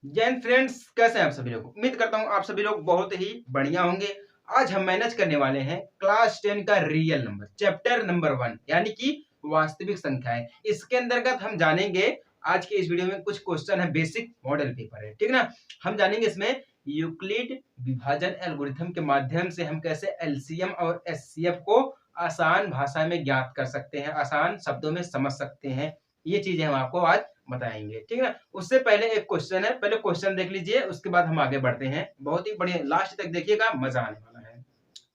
जय हिंद फ्रेंड्स, कैसे हैं आप सभी लोग। उम्मीद करता हूं आप सभी लोग बहुत ही बढ़िया होंगे। आज हम मैनेज करने वाले हैं क्लास 10 का रियल नंबर चैप्टर नंबर 1 यानी कि वास्तविक संख्याएं। इसके अंतर्गत हम जानेंगे आज के इस वीडियो में कुछ क्वेश्चन है, बेसिक मॉडल पेपर है, ठीक ना। हम जानेंगे इसमें यूक्लिड विभाजन एल्गोरिथम के माध्यम से हम कैसे एलसीएम और एचसीएफ को आसान भाषा में ज्ञात कर सकते हैं, आसान शब्दों में समझ सकते हैं। ये चीजें हम आपको आज बताएंगे, ठीक है ना। उससे पहले एक क्वेश्चन है, पहले क्वेश्चन देख लीजिए, उसके बाद हम आगे बढ़ते हैं। बहुत ही बढ़िया, लास्ट तक देखिएगा, मजा आने वाला है,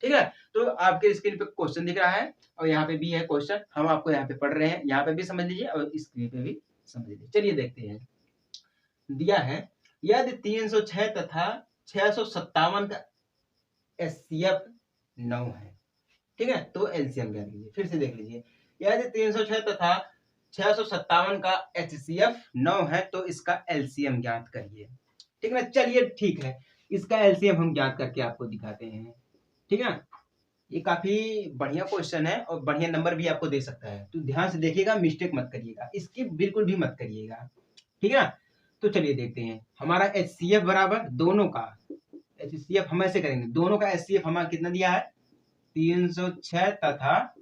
ठीक है। तो आपके स्क्रीन पे क्वेश्चन दिख रहा है और यहाँ पे भी है क्वेश्चन, हम आपको यहाँ पे पढ़ रहे हैं, यहाँ पे भी समझ लीजिए और स्क्रीन पे भी समझ लीजिए। चलिए देखते हैं। दिया है यदि 306 तथा 657 का एचसीएफ 9 है, ठीक है, तो एलसीएम ज्ञात कीजिए। फिर से देख लीजिए, यदि 306 तथा 657 का एचसीएफ 9 है तो इसका एलसीएम ज्ञात करिए, ठीक है ना। चलिए ठीक है, इसका एलसीएम हम ज्ञात करके आपको दिखाते हैं, ठीक है। ये काफी बढ़िया क्वेश्चन है और बढ़िया नंबर भी आपको दे सकता है, तो ध्यान से देखिएगा, मिस्टेक मत करिएगा, इसकी बिल्कुल भी मत करिएगा, ठीक है। तो चलिए देखते हैं। हमारा एचसीएफ बराबर दोनों का एचसीएफ हम ऐसे करेंगे, दोनों का एचसीएफ हमारा कितना दिया है 306 तथा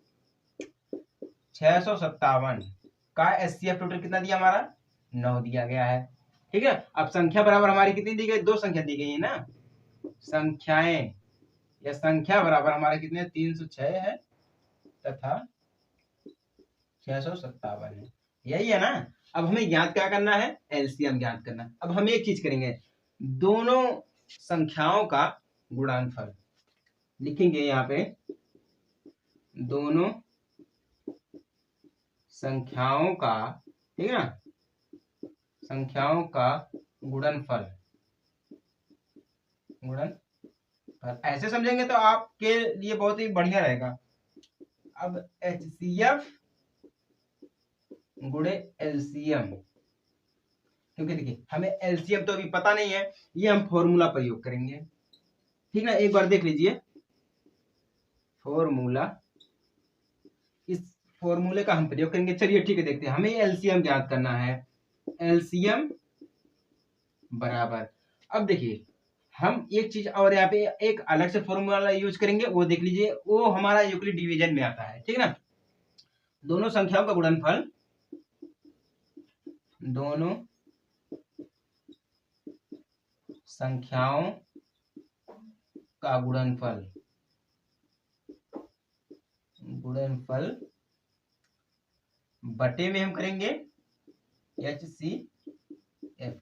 657 का एचसीएफ टोटल कितना दिया हमारा 9 दिया गया है, ठीक है। अब संख्या बराबर हमारी कितनी दी गई, दो संख्या दी गई है ना, संख्याएं या संख्या बराबर हमारे कितने 306 है तथा 657 है, यही है ना। अब हमें ज्ञात क्या करना है, एलसीएम ज्ञात करना। अब हम एक चीज करेंगे, दोनों संख्याओं का गुणनफल लिखेंगे यहाँ पे, दोनों संख्याओं का, ठीक है ना, संख्याओं का गुणनफल ऐसे समझेंगे तो आपके लिए बहुत ही बढ़िया रहेगा। अब एचसीएफ गुणे एलसीएम, क्योंकि देखिए हमें एलसीएम तो अभी पता नहीं है, ये हम फॉर्मूला प्रयोग करेंगे, ठीक ना। एक बार देख लीजिए फॉर्मूला, इस फॉर्मूले का हम प्रयोग करेंगे। चलिए ठीक है, देखते हैं। हमें एलसीएम ज्ञात करना है, एलसीएम बराबर, अब देखिए हम एक चीज और यहाँ पे एक अलग से फॉर्मूला यूज करेंगे, वो देख लीजिए, वो हमारा यूक्लिड डिवीजन में आता है, ठीक है ना। दोनों संख्याओं का गुणनफल, दोनों संख्याओं का गुणनफल बटे में हम करेंगे एचसीएफ,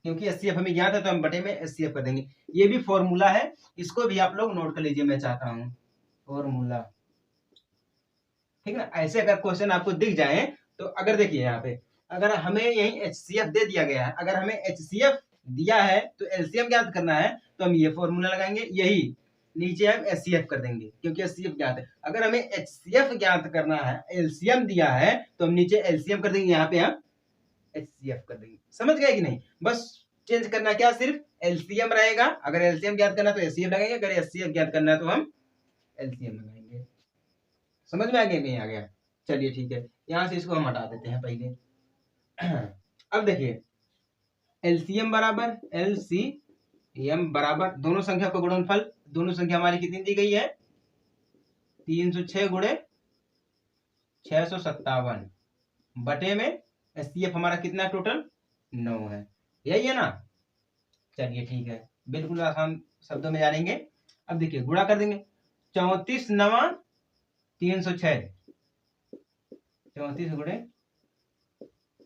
क्योंकि एचसीएफ हमें ज्ञात है तो हम बटे में एचसीएफ कर देंगे। ये भी फॉर्मूला है, इसको भी आप लोग नोट कर लीजिए, मैं चाहता हूं फॉर्मूला, ठीक है ना। ऐसे अगर क्वेश्चन आपको दिख जाए तो अगर देखिए यहाँ पे अगर हमें यही एचसीएफ दे दिया गया है, अगर हमें एचसीएफ दिया है तो एलसीएम ज्ञात करना है, तो हम ये फॉर्मूला लगाएंगे, यही नीचे हम एचसीएफ कर देंगे क्योंकि एचसीएफ ज्ञात है। अगर हमें एचसीएफ ज्ञात करना है, एलसीएम दिया है, तो हम नीचे एलसीएम कर देंगे, यहाँ पे हम एचसीएफ कर देंगे। समझ गए कि नहीं, बस चेंज करना क्या, सिर्फ एलसीएम रहेगा। अगर एलसीएम ज्ञात करना है तो एचसीएफ लगाएंगे, अगर एचसीएफ ज्ञात करना है तो हम एलसीएम लगाएंगे। समझ में आ गया नहीं आ गया, चलिए ठीक है, यहां से इसको हम हटा देते हैं पहले। अब देखिए एलसीएम बराबर एलसीएम बराबर दोनों संख्या का गुणनफल, दोनों संख्या हमारी कितनी दी गई है 306 गुणे 657 बटे में एचसीएफ हमारा कितना टोटल 9 है, यही है ना। चलिए ठीक है, बिल्कुल आसान शब्दों में जानेंगे। अब देखिए गुणा कर देंगे, 34 9 306, 34 गुणे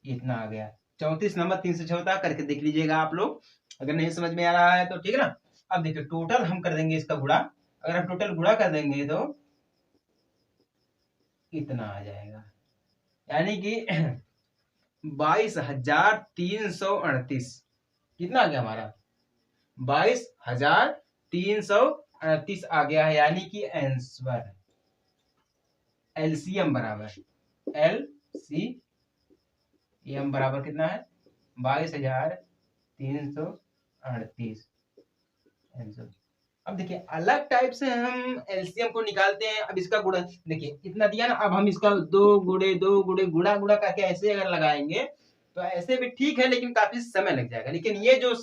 इतना आ गया, 34 नंबर 306 होता है, करके देख लीजिएगा आप लोग, अगर नहीं समझ में आ रहा है तो, ठीक है ना। अब देखिए टोटल हम कर देंगे इसका गुणा, अगर हम टोटल गुणा कर देंगे तो इतना आ जाएगा, यानी कि 22,338, कितना आ गया हमारा 22,338 आ गया है, यानी कि आंसर एलसीएम बराबर एलसीएम बराबर कितना है 22,338 आंसर। अब देखिए अलग टाइप से हम एलसीएम को निकालते हैं। अब इसका गुणा देखिए इतना दिया ना, अब हम इसका दो गुणे गुणा गुणा करके ऐसे अगर लगाएंगे तो ऐसे भी ठीक है, लेकिन काफी समय लग जाएगा। लेकिन ये जो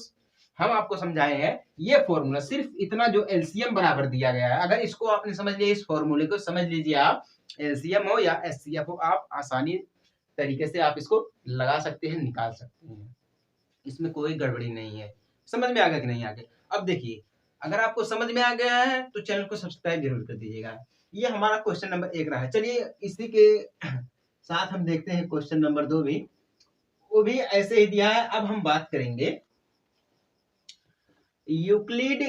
हम आपको समझाए हैं ये फॉर्मूला, सिर्फ इतना जो एलसीएम बराबर दिया गया है, अगर इसको आपने समझ लिया, इस फॉर्मूले को समझ लीजिए आप, एलसीएम हो या एचसीएफ हो, आप आसानी तरीके से आप इसको लगा सकते हैं, निकाल सकते हैं, इसमें कोई गड़बड़ी नहीं है। समझ में आ गया कि नहीं आ गया? अब देखिए, अगर आपको समझ में आ गया है तो चैनल को सब्सक्राइब जरूर कर दीजिएगा। ये हमारा क्वेश्चन नंबर 1 रहा है। चलिए इसी के साथ हम देखते हैं क्वेश्चन नंबर 2 भी, वो भी ऐसे ही दिया है। अब हम बात करेंगे यूक्लिड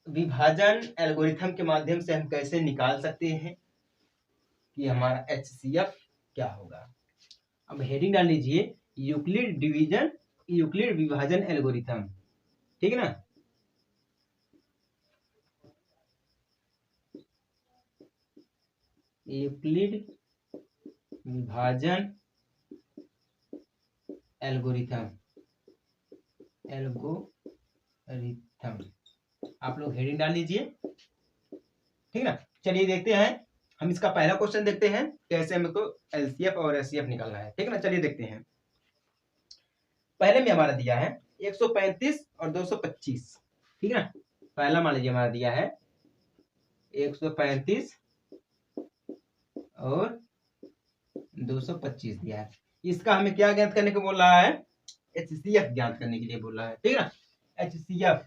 विभाजन एल्गोरिथम के माध्यम से हम कैसे निकाल सकते हैं कि हमारा एचसीएफ क्या होगा। अब हेडिंग डाल लीजिए, यूक्लिड विभाजन एल्गोरिथम, ठीक है ना। यूक्लिड विभाजन एल्गोरिथम, आप लोग हेडिंग डाल लीजिए, ठीक ना। चलिए देखते हैं, हम इसका पहला क्वेश्चन देखते हैं कैसे हमको एलसीएफ और एचसीएफ निकालना है, ठीक ना। चलिए देखते हैं। पहले में हमारा दिया है 135 और 225, ठीक है ना। पहला मान लीजिए हमारा दिया है 135 और 225 दिया है। इसका हमें क्या ज्ञात करने को बोल रहा है? एचसीएफ ज्ञात करने के लिए बोल रहा है, ठीक है ना। एचसीएफ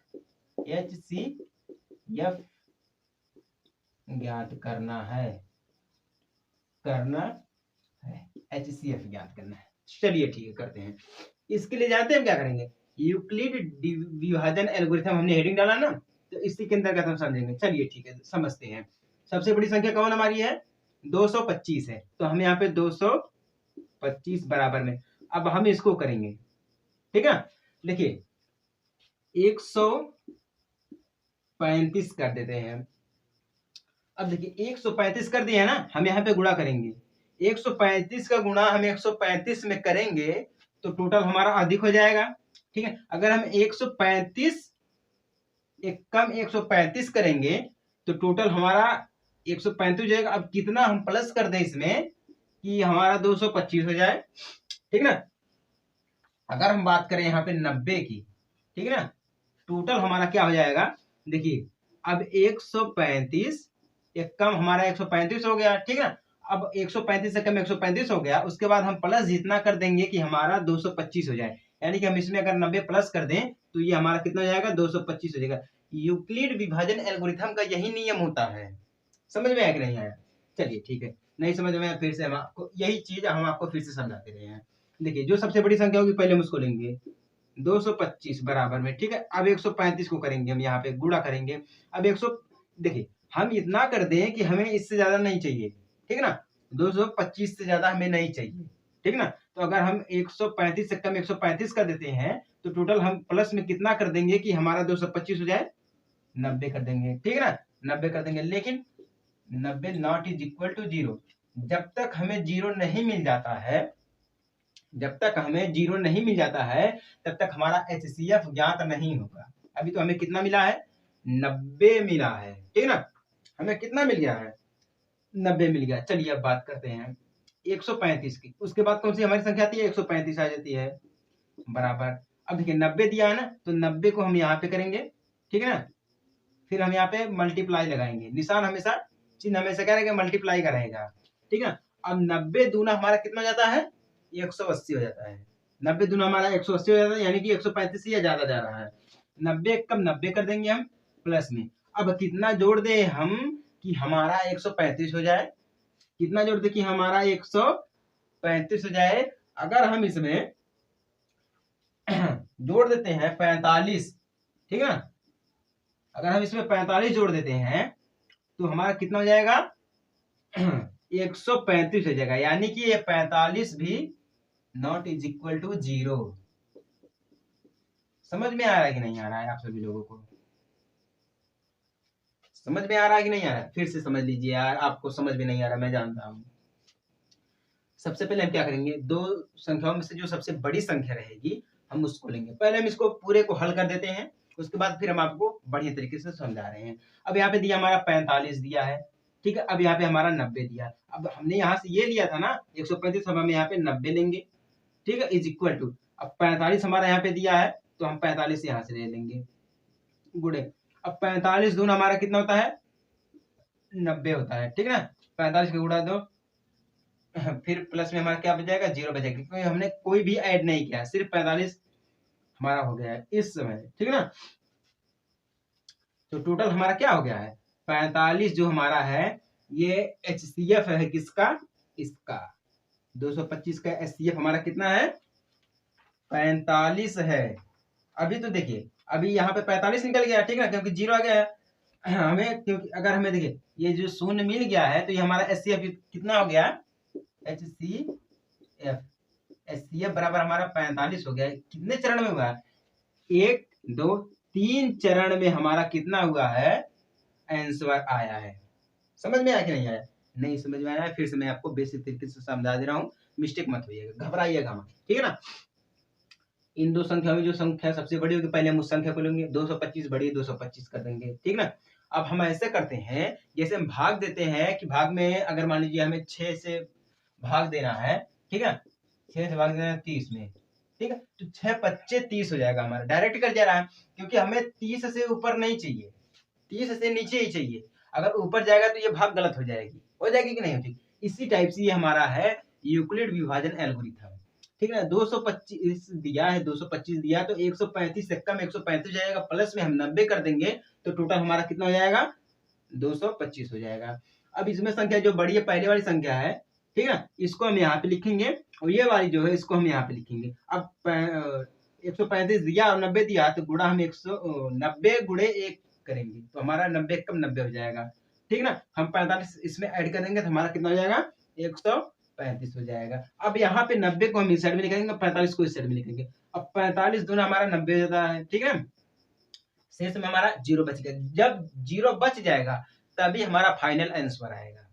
ज्ञात करना है, एचसीएफ ज्ञात करना है। चलिए ठीक है, करते हैं। इसके लिए जानते हैं हम क्या करेंगे? यूक्लिड विभाजन एल्गोरिथम हमने हेडिंग डाला ना, तो इसी के अंतर्गत हम समझेंगे। चलिए ठीक है, समझते हैं। सबसे बड़ी संख्या कौन हमारी है? 225 है, तो हम यहाँ पे 225 बराबर में, अब हम इसको करेंगे, ठीक है। देखिए 135 कर देते हैं। अब देखिए 135 कर दिया है ना, हम यहाँ पे गुणा करेंगे। 135 का गुणा हम 135 में करेंगे तो टोटल हमारा अधिक हो जाएगा, ठीक है। अगर हम 135 एक कम 135 करेंगे तो टोटल हमारा 135 हो जाएगा। अब कितना हम प्लस कर दें इसमें कि हमारा 225 हो जाए, ठीक ना। अगर हम बात करें यहाँ पे 90 की, ठीक है ना, टोटल हमारा क्या हो जाएगा? देखिए अब 135 एक कम हमारा 135 हो गया, ठीक है ना। अब 135 से कम 135 हो गया, उसके बाद हम प्लस जितना कर देंगे कि हमारा 225 हो जाए, यानी कि हम इसमें अगर 90 प्लस कर दें तो ये हमारा कितना हो जाएगा? 225 हो जाएगा। यूक्लिड विभाजन एल्गोरिथम का यही नियम होता है। समझ में आया कि नहीं आया? चलिए ठीक है, नहीं समझ में आया फिर से हम आपको यही चीज हम आपको फिर से समझाते रहे हैं। देखिए जो सबसे बड़ी संख्या होगी पहले हम उसको लेंगे, 225 बराबर में, ठीक है। अब 135 को करेंगे हम यहाँ पे गुणा करेंगे। अब 100, देखिए हम इतना कर दें कि हमें इससे ज्यादा नहीं चाहिए, ठीक है ना। 225 से ज्यादा हमें नहीं चाहिए, ठीक है ना। तो अगर हम 135 से कम 135 कर देते हैं तो टोटल हम प्लस में कितना कर देंगे कि हमारा 225 हो जाए? 90 कर देंगे, ठीक है ना। 90 कर देंगे, लेकिन 90 नॉट इज इक्वल टू 0। जब तक हमें 0 नहीं मिल जाता है, जब तक हमें 0 नहीं मिल जाता है तब तक हमारा एचसीएफ ज्ञात नहीं होगा। अभी तो हमें कितना मिला है? 90 मिला है, ठीक है ना। हमें कितना मिल गया है? 90 मिल गया। चलिए अब बात करते हैं 135 की। उसके बाद कौन सी हमारी संख्या आती है? 135 आ जाती है बराबर। अब देखिए 90 दिया है ना, तो 90 को हम यहाँ पे करेंगे, ठीक है ना। फिर हम यहाँ पे मल्टीप्लाई लगाएंगे, निशान हमेशा, चिन्ह हमेशा क्या रहेगा? मल्टीप्लाई का रहेगा, ठीक है। अब 90 दूना हमारा कितना जाता है? 180 हो जाता है। 90 दूना हमारा 180 हो जाता है, यानी कि 135 या ज्यादा जा रहा है। 90 कम 90 कर देंगे हम प्लस में। अब कितना जोड़ दे हम कि हमारा 135 हो जाए? कितना जोड़ दे कि हमारा 135 हो जाए? अगर हम इसमें जोड़ देते हैं 45, ठीक है ना। अगर हम इसमें 45 जोड़ देते हैं तो हमारा कितना हो जाएगा? 135 हो जाएगा, यानी कि ये 45 भी नॉट इज इक्वल टू 0। समझ में आ रहा है कि नहीं आ रहा है? आप सभी लोगों को समझ में आ रहा है कि नहीं आ रहा है? फिर से समझ लीजिए यार, आपको समझ में नहीं आ रहा, मैं जानता हूं। सबसे पहले हम क्या करेंगे? दो संख्याओं में से जो सबसे बड़ी संख्या रहेगी हम उसको लेंगे। पहले हम इसको पूरे को हल कर देते हैं, उसके बाद फिर हम आपको बढ़िया तरीके से समझा रहे हैं। अब यहाँ पे दिया हमारा 45 दिया है, ठीक है। अब यहाँ पे हमारा 90 दिया है। अब हमने यहाँ से ये लिया था ना 135, अब हम यहाँ पे 90 लेंगे, ठीक है, इज इक्वल टू, अब 45 हमारा यहाँ पे दिया है तो हम 45 यहाँ से ले लेंगे गुड़े। अब 45 दूना हमारा कितना होता है 90 होता है, ठीक है ना। 45 का गुड़ा दो, फिर प्लस में हमारा क्या बचेगा 0 बचेगा, क्योंकि हमने कोई भी ऐड नहीं किया, सिर्फ 45 हमारा हो गया है इस समय, ठीक है ना। तो टोटल हमारा क्या हो गया है 45 जो हमारा है ये HCF है किसका, इसका 225 का HCF हमारा कितना है 45 है। अभी तो देखिए अभी यहाँ पे 45 निकल गया, ठीक है ना, क्योंकि 0 आ गया है हमें, क्योंकि अगर हमें देखिए ये जो शून्य मिल गया है तो ये हमारा HCF कितना हो गया HCF बराबर हमारा 45 हो गया। कितने चरण में हुआ है 1 2 3 चरण में हमारा कितना हुआ है आंसर आया है। समझ में आया कि नहीं आया, नहीं समझ में आया फिर से मैं आपको बेसिक तरीके से समझा दे रहा हूँ, मिस्टेक मत होइएगा, घबराइएगा मत, ठीक है ना। इन दो संख्या में जो संख्या सबसे बड़ी होगी पहले हम उस संख्या को लेंगे, 225 बड़ी 225 कर देंगे, ठीक ना। अब हम ऐसे करते हैं जैसे हम भाग देते हैं कि भाग में अगर मान लीजिए हमें 6 से भाग देना है, ठीक है 6 से भाग देना है 30 में, ठीक है, तो 6 पच्चे 30 हो जाएगा हमारा, डायरेक्ट कर जा रहा है क्योंकि हमें 30 से ऊपर नहीं चाहिए, 30 से नीचे ही चाहिए। अगर ऊपर जाएगा तो ये भाग गलत हो जाएगी कि नहीं होती। इसी टाइप से ये हमारा है यूक्लिड विभाजन एल्गोरिथम, ठीक है। 225 दिया है, 225 दिया तो 135 से कम 135 जाएगा, प्लस में हम 90 कर देंगे तो टोटल हमारा कितना हो जाएगा 225 हो जाएगा। अब इसमें संख्या जो बड़ी है पहले वाली संख्या है, ठीक है, इसको हम यहाँ पे लिखेंगे और ये वाली जो है इसको हम यहाँ पे लिखेंगे। अब 135 दिया और 90 दिया तो गुणा हम 190 गुणे 1 करेंगे तो हमारा 90 कम 90 हो जाएगा, ठीक ना। हम 45 इसमें ऐड करेंगे तो हमारा कितना हो जाएगा 135 हो जाएगा। अब यहाँ पे 90 को हम इस साइड में लिखेंगे, 45 को इस साइड में लिखेंगे। अब 45 दूना हमारा 90 हो जाता है, ठीक है। शेष में हमारा 0 बच गया, जब 0 बच जाएगा तभी हमारा फाइनल आंसर आएगा,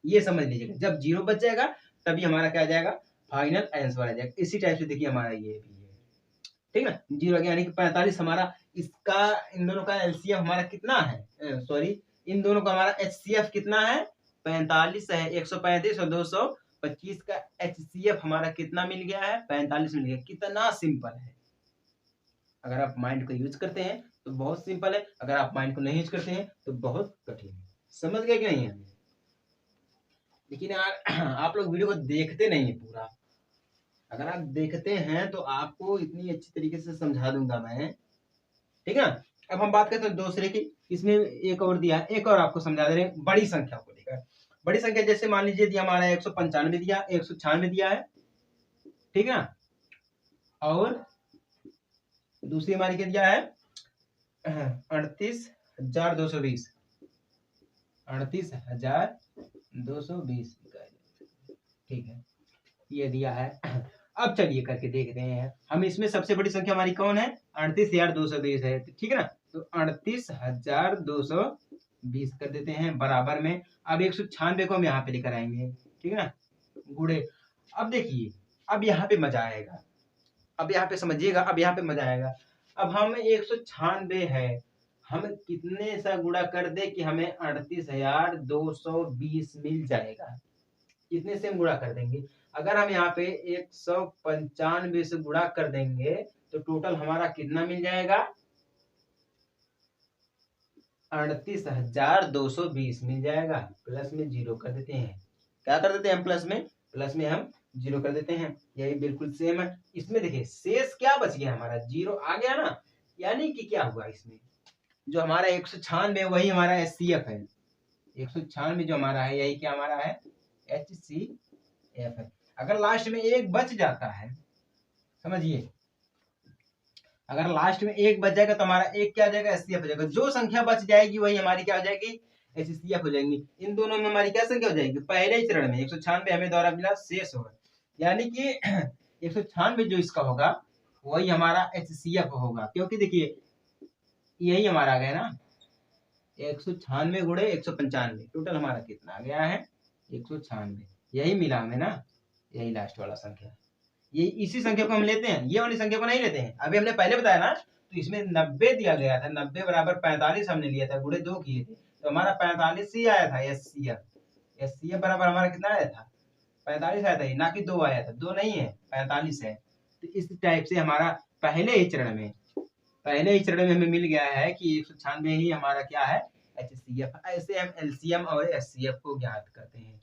ये समझ लीजिएगा। जब 0 बच जाएगा तभी हमारा क्या आ जाएगा फाइनल आंसर आ जाएगा। इसी टाइप से देखिए हमारा ये भी है, ठीक है 0 गया यानी कि 45 हमारा, इसका इन दोनों का एलसीएम हमारा कितना है, सॉरी इन दोनों का हमारा एचसीएफ कितना है 45 है। 135 और 225 का एचसीएफ हमारा कितना मिल गया है 45 मिल गया। कितना सिंपल है, अगर आप माइंड को यूज करते हैं तो बहुत सिंपल है, अगर आप माइंड को नहीं यूज करते हैं तो बहुत कठिन है। समझ गए कि नहीं है। लेकिन यार आप लोग वीडियो को देखते नहीं है पूरा, अगर आप देखते हैं तो आपको इतनी अच्छी तरीके से समझा दूंगा मैं, ठीक है। अब हम बात करते हैं दूसरे की, इसमें एक और दिया है, एक और आपको समझा दे रहे हैं बड़ी संख्या को लेकर। बड़ी संख्या जैसे मान लीजिए दिया हमारा 195 दिया, 196 दिया है, ठीक है, और दूसरी हमारी क्या दिया है 38,220, 38,220, ठीक है, ये दिया है। अब चलिए करके देखते हैं हम, इसमें सबसे बड़ी संख्या हमारी कौन है 38,220 है, ठीक है ना। तो 38,220 कर देते हैं बराबर में। अब 196 को हम यहाँ पे लेकर आएंगे, ठीक है ना, गुड़े। अब देखिए अब यहाँ पे मजा आएगा, अब यहाँ पे समझिएगा, अब यहाँ पे मजा आएगा। अब हम 196 है, हम कितने सा गुणा कर दे कि हमें 38,220 मिल जाएगा। कितने से हम गुणा कर देंगे, अगर हम यहाँ पे 195 से गुणा कर देंगे तो टोटल हमारा कितना मिल जाएगा 38,220 मिल जाएगा। प्लस में 0 कर देते हैं, क्या कर देते हैं हम प्लस में हम 0 कर देते हैं, यही बिल्कुल सेम है। इसमें देखिए शेष क्या बच गया हमारा 0 आ गया ना, यानी कि क्या हुआ इसमें जो हमारा 196 वही हमारा एचसीएफ है, 196 जो हमारा है यही क्या हमारा है HCF है। अगर लास्ट में एक बच जाता है, समझिए अगर लास्ट में एक बच जाएगा तो हमारा एक क्या हो जाएगा HCF हो जाएगा। जो संख्या बच जाएगी वही हमारी क्या हो जाएगी HCF हो जाएंगी। इन दोनों में हमारी क्या संख्या हो जाएगी पहले ही चरण में 196 हमें द्वारा मिला शेष होगा, यानी कि 196 जो इसका होगा वही हमारा HCF होगा, क्योंकि देखिए यही हमारा आ गया ना 196 गुणे 195, टोटल हमारा कितना आ गया है 196, यही मिला हमें ना, यही लास्ट वाला संख्या। ये इसी संख्या को हम लेते हैं, ये वाली संख्या को नहीं लेते हैं। अभी हमने पहले बताया ना, तो इसमें 90 दिया गया था, 90 बराबर 45 हमने लिया था, गुणे 2 किए थे तो हमारा 45 ही आया था एचसीएफ बराबर हमारा कितना आया था 45 आया था, ना कि 2 आया था, 2 नहीं है 45 है। तो इस टाइप से हमारा पहले ही चरण में हमें मिल गया है कि 196 ही हमारा क्या है, HCF। ऐसे हम एलसीएम और एचसीएफ को ज्ञात करते हैं।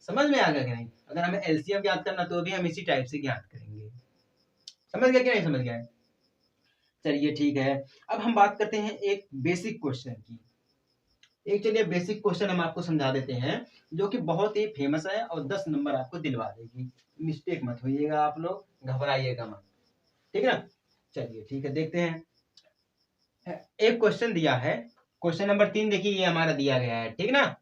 समझ में आ गया कि नहीं? अगर हमें एलसीएम ज्ञात करना तो भी हम इसी टाइप से ज्ञात करेंगे। समझ गया कि नहीं समझ गया? चलिए ठीक है, अब हम बात करते हैं एक बेसिक क्वेश्चन की। चलिए बेसिक क्वेश्चन हम आपको समझा देते हैं जो कि बहुत ही फेमस है और 10 नंबर आपको दिलवा देगी। मिस्टेक मत होइएगा, आप लोग घबराइएगा मत, ठीक है ना? चलिए ठीक है, देखते हैं। एक क्वेश्चन दिया है, क्वेश्चन नंबर 3 देखिए, ये हमारा दिया गया है, ठीक ना?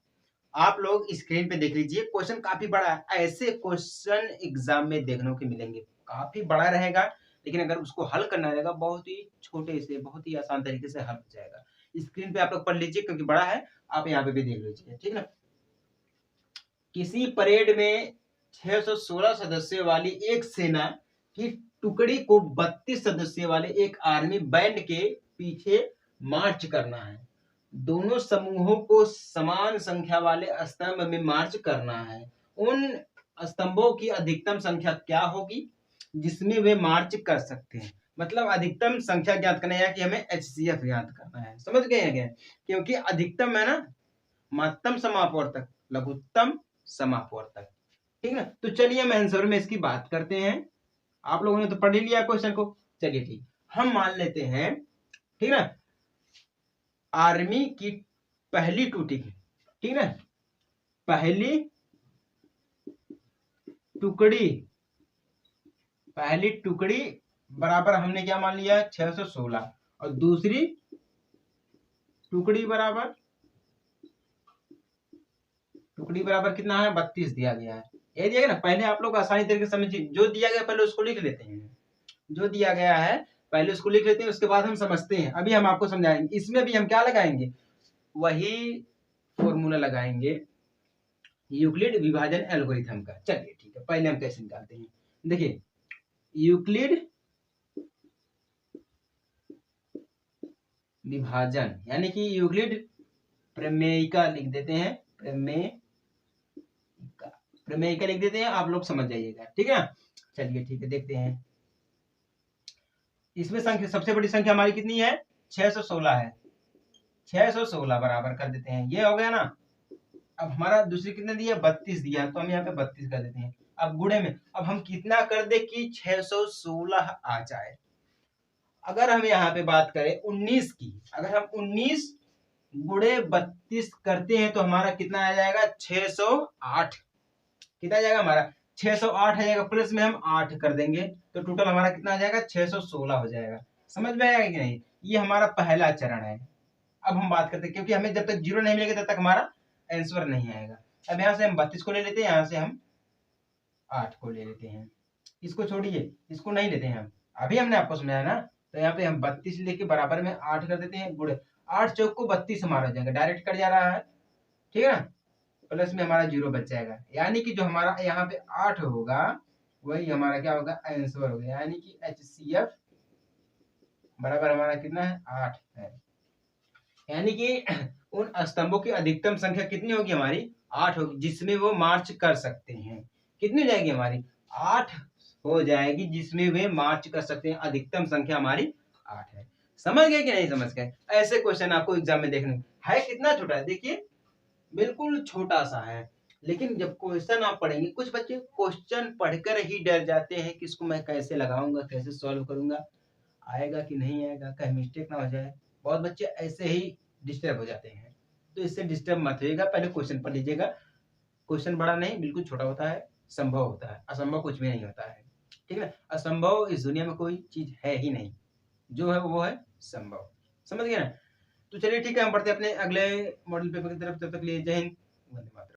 आप लोग स्क्रीन पे देख लीजिए, क्वेश्चन काफी बड़ा है। ऐसे क्वेश्चन एग्जाम में देखने को मिलेंगे, काफी बड़ा रहेगा, लेकिन अगर उसको हल करना रहेगा बहुत ही छोटे से, बहुत ही आसान तरीके से हल हो जाएगा। स्क्रीन पे आप लोग पढ़ लीजिए क्योंकि बड़ा है, आप यहाँ पे भी देख लीजिए, ठीक ना? किसी परेड में 616 सदस्यों वाली एक सेना की टुकड़ी को 32 सदस्यों वाले एक आर्मी बैंड के पीछे मार्च करना है। दोनों समूहों को समान संख्या वाले स्तंभ में मार्च करना है। उन स्तंभों की अधिकतम संख्या क्या होगी जिसमें वे मार्च कर सकते हैं? मतलब अधिकतम संख्या ज्ञात करना है कि हमें HCF ज्ञात करना है। समझ गए क्या? क्योंकि अधिकतम है ना, महत्तम समापवर्तक, लघुत्तम समापवर्तक, ठीक ना? तो चलिए हम आंसर में इसकी बात करते हैं। आप लोगों ने तो पढ़ ही लिया क्वेश्चन को। चलिए ठीक, हम मान लेते हैं, ठीक ना, आर्मी की पहली टुकड़ी, ठीक ना, पहली टुकड़ी बराबर हमने क्या मान लिया, 616, और दूसरी टुकड़ी बराबर कितना है, 32 दिया गया है। ये दिया गया ना, पहले आप लोग आसानी तरीके से समझिए, जो दिया गया पहले उसको लिख लेते हैं, जो दिया गया है पहले उसको लिख लेते हैं, उसके बाद हम समझते हैं। अभी हम आपको समझाएंगे, इसमें भी हम क्या लगाएंगे, वही फॉर्मूला लगाएंगे यूक्लिड विभाजन एल्गोरिथम का। चलिए ठीक है, पहले हम कैसे निकालते हैं, देखिए यूक्लिड विभाजन यानी कि यूक्लिड प्रमेयिका लिख देते हैं, प्रमेयिका लिख देते हैं, आप लोग समझ जाइएगा, ठीक है ना? चलिए ठीक है, देखते हैं। इसमें संख्या, सबसे बड़ी संख्या हमारी कितनी है, 616 है। 616 बराबर कर देते हैं, ये हो गया ना। अब हमारा दूसरी कितने दिया, 32 दिया, तो हम यहाँ पे 32 कर देते हैं। अब गुणे में अब हम कितना कर दे कि 616 आ जाए। अगर हम यहाँ पे बात करें 19 की, अगर हम 19 गुणे 32 करते हैं तो हमारा कितना आ जाएगा, 608। कितना आ जाएगा हमारा, 608 आ जाएगा, प्लस में हम 8 कर देंगे तो टोटल हमारा कितना आ जाएगा, 616 हो जाएगा। समझ में आएगा कि नहीं? ये हमारा पहला चरण है। अब हम बात करते हैं, क्योंकि हमें जब तक 0 नहीं मिलेगा तब तक हमारा आंसर नहीं आएगा। अब यहाँ से हम 32 को ले लेते हैं, यहाँ से हम 8 को ले लेते हैं। इसको छोड़िए, इसको नहीं लेते हैं हम, अभी हमने आपको समझाया ना। तो यहाँ पे हम 32 लेके बराबर में 8 कर देते हैं, गुणे 8 चौक को 32 हमारा हो जाएगा, डायरेक्ट कट जा रहा है, ठीक है ना? प्लस में हमारा 0 बच जाएगा, यानी कि जो हमारा यहाँ पे 8 होगा वही हमारा क्या होगा, आंसर होगा। यानी कि HCF बराबर हमारा कितना है, 8 है। यानी कि उन स्तंभों की अधिकतम संख्या कितनी होगी हमारी, 8 होगी, जिसमें वो मार्च कर सकते हैं। कितनी हो जाएगी हमारी, 8 हो जाएगी, जिसमें वे मार्च कर सकते हैं। अधिकतम संख्या हमारी 8 है। समझ गए कि नहीं समझ गए? ऐसे क्वेश्चन आपको एग्जाम में देखने है, कितना छोटा है, देखिए बिल्कुल छोटा सा है, लेकिन जब क्वेश्चन आप पढ़ेंगे, कुछ बच्चे क्वेश्चन पढ़कर ही डर जाते हैं कि इसको मैं कैसे लगाऊंगा, कैसे सॉल्व करूंगा, आएगा कि नहीं आएगा, कहीं मिस्टेक ना हो जाए। बहुत बच्चे ऐसे ही डिस्टर्ब हो जाते हैं, तो इससे डिस्टर्ब मत होइएगा, पहले क्वेश्चन पढ़ लीजिएगा। क्वेश्चन बड़ा नहीं, बिल्कुल छोटा होता है, संभव होता है, असंभव कुछ भी नहीं होता है, ठीक है? असंभव इस दुनिया में कोई चीज है ही नहीं, जो है वो है संभव। समझ गए ना? तो चलिए ठीक है, हम बढ़ते हैं अपने अगले मॉडल पेपर की तरफ। तब तक लिए जय हिंद, वंदे मातरम।